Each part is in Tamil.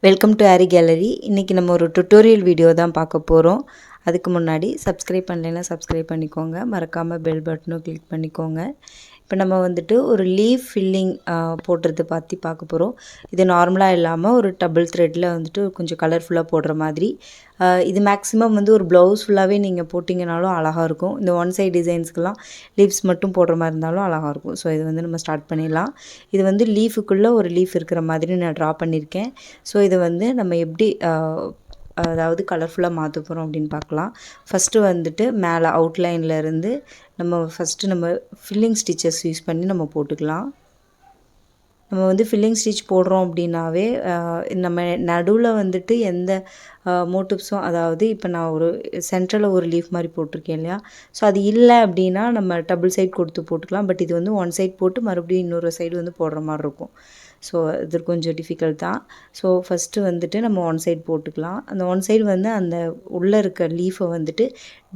Welcome to aari gallery. இன்றைக்கி நம்ம ஒரு டுட்டோரியல் வீடியோ தான் பார்க்க போகிறோம். அதுக்கு முன்னாடி சப்ஸ்கிரைப் பண்ணலைன்னா சப்ஸ்கிரைப் பண்ணிக்கோங்க. மறக்காமல் பெல் பட்டனும் கிளிக் பண்ணிக்கோங்க. இப்போ நம்ம வந்துட்டு ஒரு லீஃப் ஃபில்லிங் போடுறது பற்றி பார்க்க போகிறோம். இது நார்மலாக இல்லாமல் ஒரு டபுள் த்ரெட்டில் வந்துட்டு கொஞ்சம் கலர்ஃபுல்லாக போடுற மாதிரி. இது மேக்ஸிமம் வந்து ஒரு ப்ளவுஸ் ஃபுல்லாகவே நீங்கள் போட்டிங்கனாலும் அழகாக இருக்கும். இந்த ஒன் சைட் டிசைன்ஸ்க்கெலாம் லீவ்ஸ் மட்டும் போடுற மாதிரி இருந்தாலும் அழகாக இருக்கும். ஸோ இது வந்து நம்ம ஸ்டார்ட் பண்ணிடலாம். இது வந்து லீஃபுக்குள்ளே ஒரு லீஃப் இருக்கிற மாதிரி நான் ட்ரா பண்ணியிருக்கேன். ஸோ இதை வந்து நம்ம எப்படி அதாவது கலர்ஃபுல்லாக மாற்ற போகிறோம் அப்படின்னு பார்க்கலாம். ஃபஸ்ட்டு வந்துட்டு மேலே அவுட்லைனில் இருந்து நம்ம ஃபில்லிங் ஸ்டிச்சஸ் யூஸ் பண்ணி நம்ம போட்டுக்கலாம். நம்ம வந்து ஃபில்லிங் ஸ்டிச் போடுறோம் அப்படின்னாவே நம்ம நடுவில் வந்துட்டு எந்த மோட்டிவ்ஸும், அதாவது இப்போ நான் ஒரு சென்ட்ரலில் ஒரு லீஃப் மாதிரி போட்டிருக்கேன் இல்லையா, ஸோ அது இல்லை அப்படின்னா நம்ம டபுள் சைட் கொடுத்து போட்டுக்கலாம். பட் இது வந்து ஒன் சைட் போட்டு மறுபடியும் இன்னொரு சைடு வந்து போடுற மாதிரி இருக்கும். ஸோ இது கொஞ்சம் டிஃபிகல்ட் தான். ஸோ ஃபஸ்ட்டு வந்துட்டு நம்ம ஒன் சைட் போட்டுக்கலாம். அந்த ஒன் சைடு வந்து அந்த உள்ளே இருக்க லீஃபை வந்துட்டு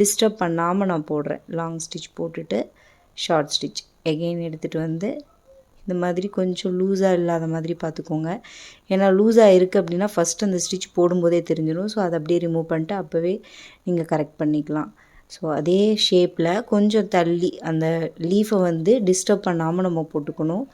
டிஸ்டர்ப் பண்ணாமல் நான் போடுறேன். லாங் ஸ்டிச் போட்டுட்டு ஷார்ட் ஸ்டிச் எகெயின் எடுத்துகிட்டு வந்து இந்த மாதிரி கொஞ்சம் லூஸாக இல்லாத மாதிரி பார்த்துக்கோங்க. ஏன்னா லூஸாக இருக்குது அப்படின்னா ஃபஸ்ட்டு அந்த ஸ்டிச் போடும்போதே தெரிஞ்சிடும். ஸோ அதை அப்படியே ரிமூவ் பண்ணிட்டு அப்போவே நீங்கள் கரெக்ட் பண்ணிக்கலாம். ஸோ அதே ஷேப்பில் கொஞ்சம் தள்ளி அந்த லீஃபை வந்து டிஸ்டர்ப் பண்ணாமல் நம்ம போட்டுக்கணும்.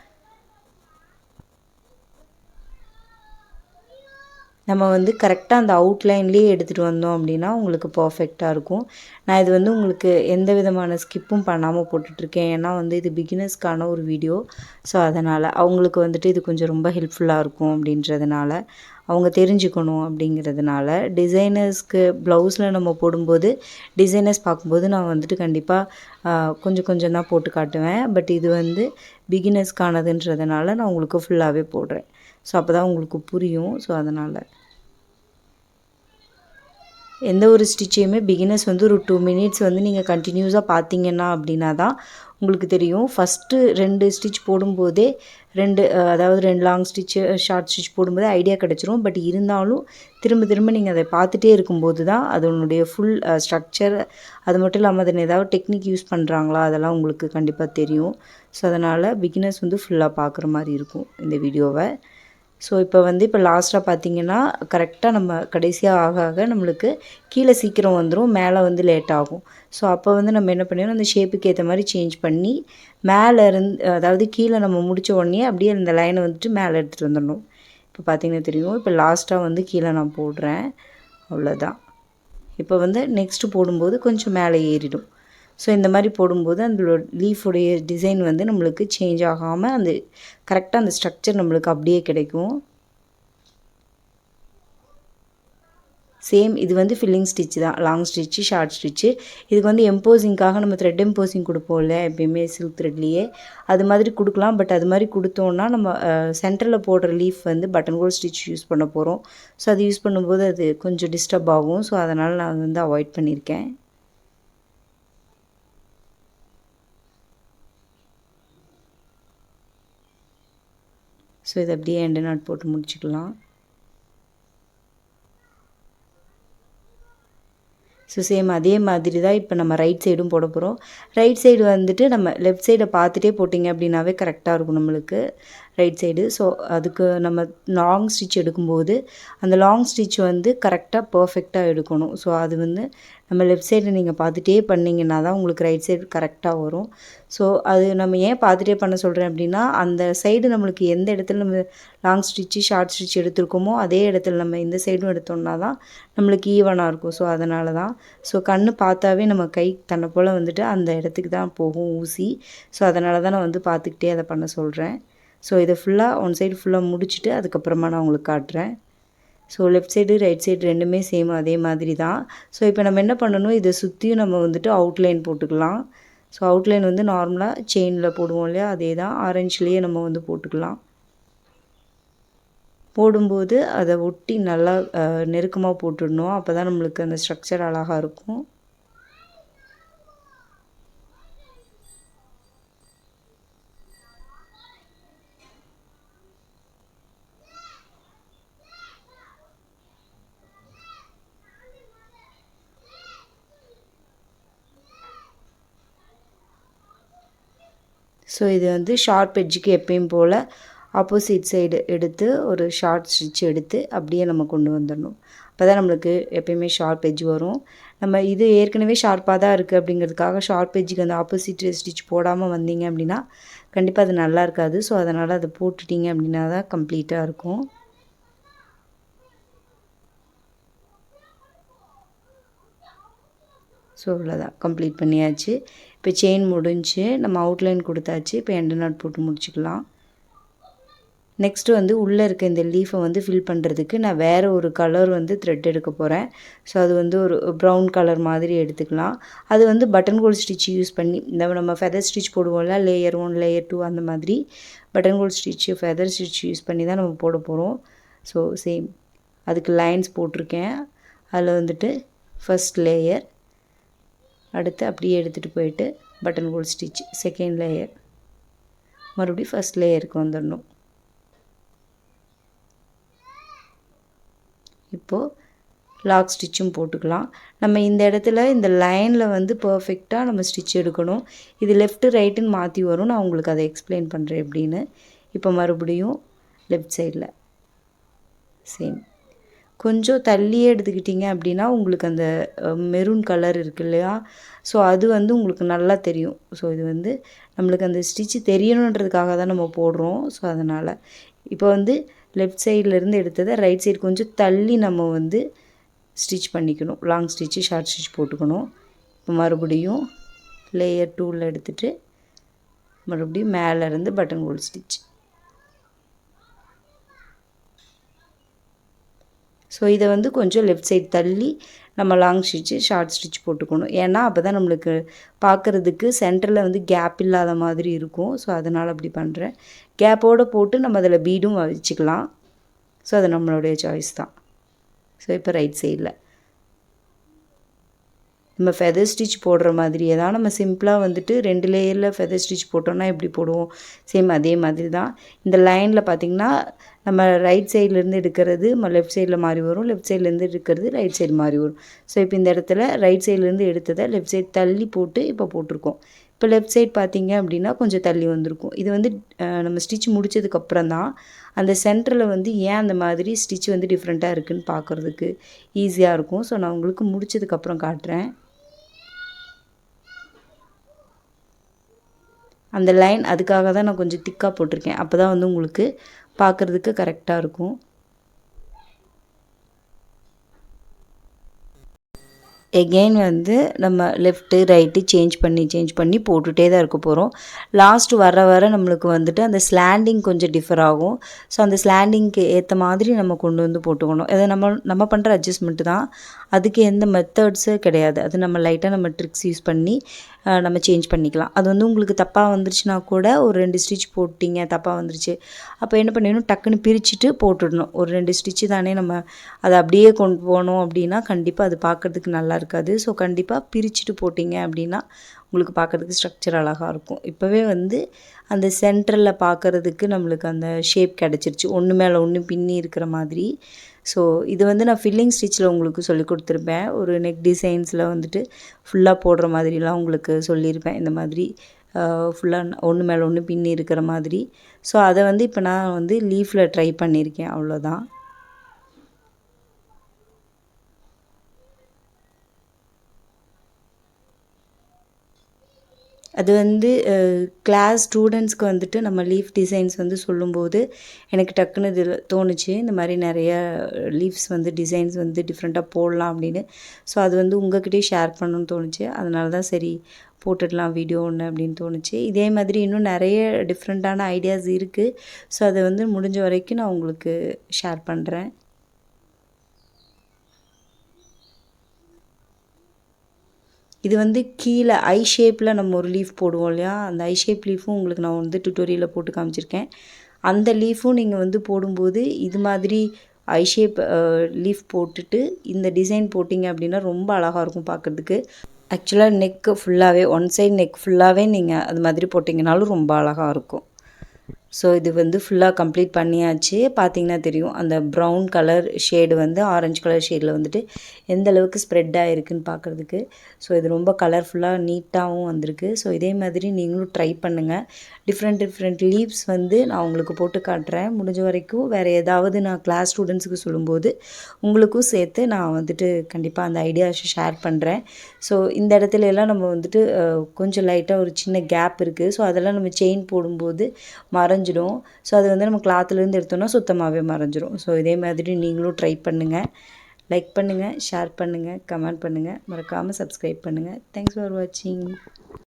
நம்ம வந்து கரெக்டாக அந்த அவுட்லைன்லேயே எடுத்துகிட்டு வந்தோம் அப்படின்னா உங்களுக்கு பர்ஃபெக்டாக இருக்கும். நான் இது வந்து உங்களுக்கு எந்த விதமான ஸ்கிப்பும் பண்ணாமல் போட்டுட்ருக்கேன். ஏன்னா வந்து இது பிகினர்ஸ்க்கான ஒரு வீடியோ. ஸோ அதனால் அவங்களுக்கு வந்துட்டு இது கொஞ்சம் ரொம்ப ஹெல்ப்ஃபுல்லாக இருக்கும் அப்படின்றதுனால, அவங்க தெரிஞ்சுக்கணும் அப்படிங்கிறதுனால. டிசைனர்ஸ்க்கு ப்ளவுஸில் நம்ம போடும்போது டிசைனர்ஸ் பார்க்கும்போது நான் வந்துட்டு கண்டிப்பாக கொஞ்சம் கொஞ்சம் தான் போட்டு காட்டுவேன். பட் இது வந்து பிகினர்ஸ்க்கானதுன்றதுனால நான் உங்களுக்கு ஃபுல்லாகவே போடுறேன். ஸோ அப்போ தான் உங்களுக்கு புரியும். ஸோ அதனால் எந்த ஒரு ஸ்டிச்சையுமே பிகினர்ஸ் வந்து ஒரு 2 மினிட்ஸ் வந்து நீங்கள் கண்டினியூஸாக பார்த்தீங்கன்னா அப்படின்னா தான் உங்களுக்கு தெரியும். ஃபஸ்ட்டு 2 ஸ்டிச் போடும்போதே அதாவது 2 லாங் ஸ்டிச்சு ஷார்ட் ஸ்டிச் போடும்போதே ஐடியா கிடச்சிரும். பட் இருந்தாலும் திரும்ப திரும்ப நீங்கள் அதை பார்த்துட்டே இருக்கும்போது தான் அதனுடைய ஃபுல் ஸ்ட்ரக்சர், அது மட்டும் இல்லாமல் அதில் ஏதாவது டெக்னிக் யூஸ் பண்ணுறாங்களா அதெல்லாம் உங்களுக்கு கண்டிப்பாக தெரியும். ஸோ அதனால் பிகினர்ஸ் வந்து ஃபுல்லாக பார்க்குற மாதிரி இருக்கும் இந்த வீடியோவை. ஸோ இப்போ லாஸ்ட்டாக பார்த்தீங்கன்னா கரெக்டாக நம்ம கடைசியாக ஆக ஆக நம்மளுக்கு கீழே சீக்கிரம் வந்துடும், மேலே வந்து லேட் ஆகும். ஸோ அப்போ வந்து நம்ம என்ன பண்ணிடணும், அந்த ஷேப்புக்கு ஏற்ற மாதிரி சேஞ்ச் பண்ணி மேலே அதாவது கீழே நம்ம முடித்த உடனே அப்படியே அந்த லைனை வந்துட்டு மேலே எடுத்துகிட்டு வந்துடணும். இப்போ பார்த்தீங்கன்னா தெரியும். இப்போ லாஸ்ட்டாக வந்து கீழே நான் போடுறேன், அவ்வளோதான். இப்போ வந்து நெக்ஸ்ட்டு போடும்போது கொஞ்சம் மேலே ஏறிடும். ஸோ இந்த மாதிரி போடும்போது அந்த லீஃபுடைய டிசைன் வந்து நம்மளுக்கு சேஞ்ச் ஆகாமல் அந்த கரெக்டாக அந்த ஸ்ட்ரக்சர் நம்மளுக்கு அப்படியே கிடைக்கும். சேம் இது வந்து ஃபில்லிங் ஸ்டிச் தான், லாங் ஸ்டிச்சு ஷார்ட் ஸ்டிச்சு. இதுக்கு வந்து எம்போசிங்காக நம்ம த்ரெட் எம்போசிங் கொடுப்போம்ல எப்பயுமே சில்க் த்ரெட்லேயே, அது மாதிரி கொடுக்கலாம். பட் அது மாதிரி கொடுத்தோன்னா நம்ம சென்டரில் போடுற லீஃப் வந்து பட்டன் ஹோல் ஸ்டிச் யூஸ் பண்ண போகிறோம். ஸோ அது யூஸ் பண்ணும்போது அது கொஞ்சம் டிஸ்டர்ப் ஆகும். ஸோ அதனால் நான் வந்து அவாய்ட் பண்ணியிருக்கேன். ஸோ இதை அப்படியே எண்டு நாட் போட்டு முடிச்சுக்கலாம். ஸோ சேம் அதே மாதிரி தான் இப்போ நம்ம ரைட் சைடும் போட போகிறோம். ரைட் சைடு வந்துட்டு நம்ம லெஃப்ட் சைடை பார்த்துட்டே போட்டிங்க அப்படின்னாவே கரெக்டாக இருக்கும் நம்மளுக்கு ரைட் சைடு. ஸோ அதுக்கு நம்ம லாங் ஸ்டிச் எடுக்கும்போது அந்த லாங் ஸ்டிச் வந்து கரெக்டாக பர்ஃபெக்டாக எடுக்கணும். ஸோ அது வந்து நம்ம லெஃப்ட் சைடு நீங்கள் பார்த்துட்டே பண்ணிங்கன்னா தான் உங்களுக்கு ரைட் சைடு கரெக்டாக வரும். ஸோ அது நம்ம ஏன் பார்த்துட்டே பண்ண சொல்கிறேன் அப்படின்னா, அந்த சைடு நம்மளுக்கு எந்த இடத்துல நம்ம லாங் ஸ்டிச்சு ஷார்ட் ஸ்டிச் எடுத்துருக்கோமோ அதே இடத்துல நம்ம இந்த சைடும் எடுத்தோம்னா தான் நம்மளுக்கு ஈவனாக இருக்கும். ஸோ அதனால தான். ஸோ கண்ணு பார்த்தாவே நம்ம கை தன்னை போல் வந்துட்டு அந்த இடத்துக்கு தான் போகும் ஊசி. ஸோ அதனால தான் நான் வந்து பார்த்துக்கிட்டே அதை பண்ண சொல்கிறேன். ஸோ இதை ஃபுல்லாக ஒன் சைடு ஃபுல்லாக முடிச்சுட்டு அதுக்கப்புறமா நான் உங்களுக்கு காட்டுறேன். So left side right side ரெண்டுமே சேம் அதே மாதிரி தான். ஸோ இப்போ நம்ம என்ன பண்ணணும், இதை சுற்றியும் நம்ம வந்துட்டு அவுட்லைன் போட்டுக்கலாம். ஸோ அவுட்லைன் வந்து நார்மலாக செயினில் போடுவோம் இல்லையா, அதே தான் ஆரஞ்சுலேயே நம்ம வந்து போட்டுக்கலாம். போடும்போது அதை ஒட்டி நல்லா நெருக்கமாக போட்டுடணும். அப்போ தான் நம்மளுக்கு அந்த ஸ்ட்ரக்சர் அழகாக இருக்கும். ஸோ இது வந்து ஷார்ப் எட்ஜுக்கு எப்பயும் போல் ஆப்போசிட் சைடு எடுத்து ஒரு ஷார்ட் ஸ்டிச் எடுத்து அப்படியே நம்ம கொண்டு வந்துடணும். அப்போ தான் நம்மளுக்கு எப்பயுமே ஷார்ப் எட்ஜ் வரும். நம்ம இது ஏற்கனவே ஷார்ப்பாக தான் இருக்குது அப்படிங்கிறதுக்காக ஷார்ப் எட்ஜுக்கு அந்த ஆப்போசிட் ஸ்டிச் போடாமல் வந்தீங்க அப்படின்னா கண்டிப்பாக அது நல்லா இருக்காது. ஸோ அதனால் அதை போட்டுட்டிங்க அப்படின்னா தான் கம்ப்ளீட்டாக இருக்கும். ஸோ அவ்வளோதான், கம்ப்ளீட் பண்ணியாச்சு. இப்போ செயின் முடிஞ்சு நம்ம அவுட்லைன் கொடுத்தாச்சு. இப்போ எண்டு நாட் போட்டு முடிச்சுக்கலாம். நெக்ஸ்ட்டு வந்து உள்ளே இருக்க இந்த லீஃபை வந்து ஃபில் பண்ணுறதுக்கு நான் வேறு ஒரு கலர் வந்து த்ரெட் எடுக்க போகிறேன். ஸோ அது வந்து ஒரு ப்ரௌன் கலர் மாதிரி எடுத்துக்கலாம். அது வந்து பட்டன் ஹோல் ஸ்டிச் யூஸ் பண்ணி இந்த நம்ம ஃபெதர் ஸ்டிச் போடுவோம்ல, லேயர் 1 லேயர் 2 அந்த மாதிரி button whole stitch feather stitch use பண்ணி தான் நம்ம போட போகிறோம். ஸோ சேம் அதுக்கு லைன்ஸ் போட்டிருக்கேன். அதில் வந்துட்டு ஃபர்ஸ்ட் லேயர், அடுத்து அப்படியே எடுத்துகிட்டு போயிட்டு button whole stitch second layer, மறுபடியும் ஃபர்ஸ்ட் லேயருக்கு வந்துடணும். இப்போது லாக் ஸ்டிச்சும் போட்டுக்கலாம். நம்ம இந்த இடத்துல இந்த லைனில் வந்து பர்ஃபெக்டாக நம்ம ஸ்டிச் எடுக்கணும். இது லெஃப்ட்டு ரைட்டுன்னு மாற்றி வரும். நான் உங்களுக்கு அதை எக்ஸ்பிளைன் பண்ணுறேன் எப்படின்னு. இப்போ மறுபடியும் லெஃப்ட் சைடில் சேம் கொஞ்சம் தள்ளியே எடுத்துக்கிட்டிங்க அப்படின்னா உங்களுக்கு அந்த மெரூன் கலர் இருக்கு இல்லையா, ஸோ அது வந்து உங்களுக்கு நல்லா தெரியும். ஸோ இது வந்து நம்மளுக்கு அந்த ஸ்டிச்சு தெரியணுன்றதுக்காக தான் நம்ம போடுறோம். ஸோ அதனால் இப்போ வந்து லெஃப்ட் சைட்லேருந்து எடுத்ததை ரைட் சைடு கொஞ்சம் தள்ளி நம்ம வந்து ஸ்டிச் பண்ணிக்கணும். லாங் ஸ்டிச்சு ஷார்ட் ஸ்டிச் போட்டுக்கணும். இப்போ மறுபடியும் லேயர் 2ல் எடுத்துகிட்டு மறுபடியும் மேலேருந்து பட்டன் ஹோல் ஸ்டிச். ஸோ இதை வந்து கொஞ்சம் லெஃப்ட் சைடு தள்ளி நம்ம லாங் ஸ்டிச்சு ஷார்ட் ஸ்டிச் போட்டுக்கணும். ஏன்னா அப்போ தான் நம்மளுக்கு பார்க்குறதுக்கு சென்டரில் வந்து கேப் இல்லாத மாதிரி இருக்கும். ஸோ அதனால் அப்படி பண்ணுறேன். கேப்போடு போட்டு நம்ம அதில் பீடும் வச்சுக்கலாம். ஸோ அது நம்மளுடைய சாய்ஸ் தான். ஸோ இப்போ ரைட் சைடில் நம்ம ஃபெதர் ஸ்டிச் போடுற மாதிரியே தான் நம்ம சிம்பிளாக வந்துட்டு 2 லேயரில் ஃபெதர் ஸ்டிச் போட்டோம்னா எப்படி போடுவோம், சேம் அதே மாதிரி தான். இந்த லைனில் பார்த்திங்கன்னா நம்ம ரைட் சைட்லேருந்து எடுக்கிறது நம்ம லெஃப்ட் சைடில் மாறி வரும், லெஃப்ட் சைட்லேருந்து எடுக்கிறது ரைட் சைடு மாறி வரும். ஸோ இப்போ இந்த இடத்துல ரைட் சைட்லேருந்து எடுத்ததை லெஃப்ட் சைடு தள்ளி போட்டு இப்போ போட்டிருக்கோம். இப்போ லெஃப்ட் சைடு பார்த்திங்க அப்படின்னா கொஞ்சம் தள்ளி வந்திருக்கும். இது வந்து நம்ம ஸ்டிச் முடித்ததுக்கப்புறம் தான் அந்த சென்டரில் வந்து ஏன் அந்த மாதிரி ஸ்டிச் வந்து டிஃப்ரெண்ட்டாக இருக்குதுன்னு பார்க்குறதுக்கு ஈஸியாக இருக்கும். ஸோ நான் உங்களுக்கு முடித்ததுக்கப்புறம் காட்டுறேன். அந்த லைன் அதுக்காக தான் நான் கொஞ்சம் திக்காக போட்டிருக்கேன். அப்போ தான் வந்து உங்களுக்கு பார்க்குறதுக்கு கரெக்டாக இருக்கும். எகெயின் வந்து நம்ம லெஃப்ட்டு ரைட்டு சேஞ்ச் பண்ணி போட்டுகிட்டே தான் இருக்க போகிறோம். லாஸ்ட் வர நம்மளுக்கு வந்துட்டு அந்த ஸ்லாண்டிங் கொஞ்சம் டிஃபர் ஆகும். ஸோ அந்த ஸ்லாண்டிங்க்கு ஏற்ற மாதிரி நம்ம கொண்டு வந்து போட்டுக்கணும். அதை நம்ம பண்ணுற அட்ஜஸ்ட்மெண்ட்டு தான். அதுக்கு எந்த மெத்தட்ஸு கிடையாது. அது நம்ம லைட்டாக நம்ம ட்ரிக்ஸ் யூஸ் பண்ணி நம்ம சேஞ்ச் பண்ணிக்கலாம். அது வந்து உங்களுக்கு தப்பாக வந்துருச்சுன்னா கூட ஒரு 2 ஸ்டிச் போட்டிங்க தப்பாக வந்துருச்சு, அப்போ என்ன பண்ணிடணும், டக்குன்னு பிரிச்சுட்டு போட்டுடணும். ஒரு 2 ஸ்டிச்சு தானே, நம்ம அதை அப்படியே கொண்டு போனோம் அப்படின்னா கண்டிப்பாக அது பார்க்குறதுக்கு நல்லா இருக்காது. ஸோ கண்டிப்பாக பிரிச்சுட்டு போட்டிங்க அப்படின்னா உங்களுக்கு பார்க்குறதுக்கு ஸ்ட்ரக்சர் அழகாக இருக்கும். இப்போவே வந்து அந்த சென்டரில் பார்க்குறதுக்கு நம்மளுக்கு அந்த ஷேப் கிடச்சிருச்சு, ஒன்று மேலே ஒன்று பின்னி இருக்கிற மாதிரி. ஸோ இது வந்து நான் ஃபில்லிங் ஸ்டிச்சில் உங்களுக்கு சொல்லி கொடுத்துருப்பேன். ஒரு நெக் டிசைன்ஸில் வந்துட்டு ஃபுல்லாக போடுற மாதிரிலாம் உங்களுக்கு சொல்லியிருப்பேன். இந்த மாதிரி ஃபுல்லாக ஒன்று மேலே ஒன்று பின்னி இருக்கிற மாதிரி. ஸோ அதை வந்து இப்போ நான் வந்து லீஃபில் ட்ரை பண்ணியிருக்கேன், அவ்வளோதான். அது வந்து கிளாஸ் ஸ்டூடெண்ட்ஸ்க்கு வந்துட்டு நம்ம லீஃப் டிசைன்ஸ் வந்து சொல்லும்போது எனக்கு டக்குன்னு இது தோணுச்சு, இந்த மாதிரி நிறைய லீஃப்ஸ் வந்து டிசைன்ஸ் வந்து டிஃப்ரெண்ட்டாக போடலாம் அப்படின்னு. ஸோ அது வந்து உங்கள்கிட்டயே ஷேர் பண்ணணும்னு தோணுச்சு. அதனால தான் சரி போட்டுடலாம் வீடியோ ஒன்று அப்படின்னு தோணுச்சு. இதே மாதிரி இன்னும் நிறைய டிஃப்ரெண்ட்டான ஐடியாஸ் இருக்குது. ஸோ அதை வந்து முடிஞ்ச வரைக்கும் நான் உங்களுக்கு ஷேர் பண்ணுறேன். இது வந்து கீழே ஐ ஷேப்பில் நம்ம ஒரு லீஃப் போடுவோம் இல்லையா, அந்த ஐ ஷேப் லீஃபும் உங்களுக்கு நான் வந்து டுட்டோரியலில் போட்டு காமிச்சிருக்கேன். அந்த லீஃபும் நீங்கள் வந்து போடும்போது இது மாதிரி ஐ ஷேப் லீஃப் போட்டுட்டு இந்த டிசைன் போட்டிங்க அப்படின்னா ரொம்ப அழகாக இருக்கும் பார்க்குறதுக்கு. ஆக்சுவலாக நெக்கு ஃபுல்லாகவே ஒன் சைடு நெக் ஃபுல்லாகவே நீங்கள் அது மாதிரி போட்டிங்கனாலும் ரொம்ப அழகாக இருக்கும். ஸோ இது வந்து ஃபுல்லாக கம்ப்ளீட் பண்ணியாச்சு. பார்த்தீங்கன்னா தெரியும் அந்த ப்ரௌன் கலர் ஷேடு வந்து ஆரஞ்சு கலர் ஷேடில் வந்துட்டு எந்த அளவுக்கு ஸ்ப்ரெட் ஆகிருக்குன்னு பார்க்குறதுக்கு. ஸோ இது ரொம்ப கலர்ஃபுல்லாக நீட்டாகவும் வந்திருக்கு. ஸோ இதே மாதிரி நீங்களும் ட்ரை பண்ணுங்கள். டிஃப்ரெண்ட் லீவ்ஸ் வந்து நான் உங்களுக்கு போட்டு காட்டுறேன். முடிஞ்ச வரைக்கும் வேறு ஏதாவது நான் கிளாஸ் ஸ்டூடெண்ட்ஸுக்கு சொல்லும்போது உங்களுக்கும் சேர்த்து நான் வந்துட்டு கண்டிப்பாக அந்த ஐடியாஸ் ஷேர் பண்ணுறேன். ஸோ இந்த இடத்துல எல்லாம் நம்ம வந்துட்டு கொஞ்சம் லைட்டாக ஒரு சின்ன கேப் இருக்குது. ஸோ அதெல்லாம் நம்ம செயின் போடும்போது மறைஞ்சிடும். ஸோ அது வந்து நம்ம கிளாத்துலேருந்து எடுத்தோம்னா சுத்தமாகவே மறைஞ்சிரும். ஸோ இதே மாதிரி நீங்களும் ட்ரை பண்ணுங்கள். லைக் பண்ணுங்கள், ஷேர் பண்ணுங்கள், கமெண்ட் பண்ணுங்கள், மறக்காமல் சப்ஸ்கிரைப் பண்ணுங்கள். தேங்க்ஸ் ஃபார் வாட்சிங்.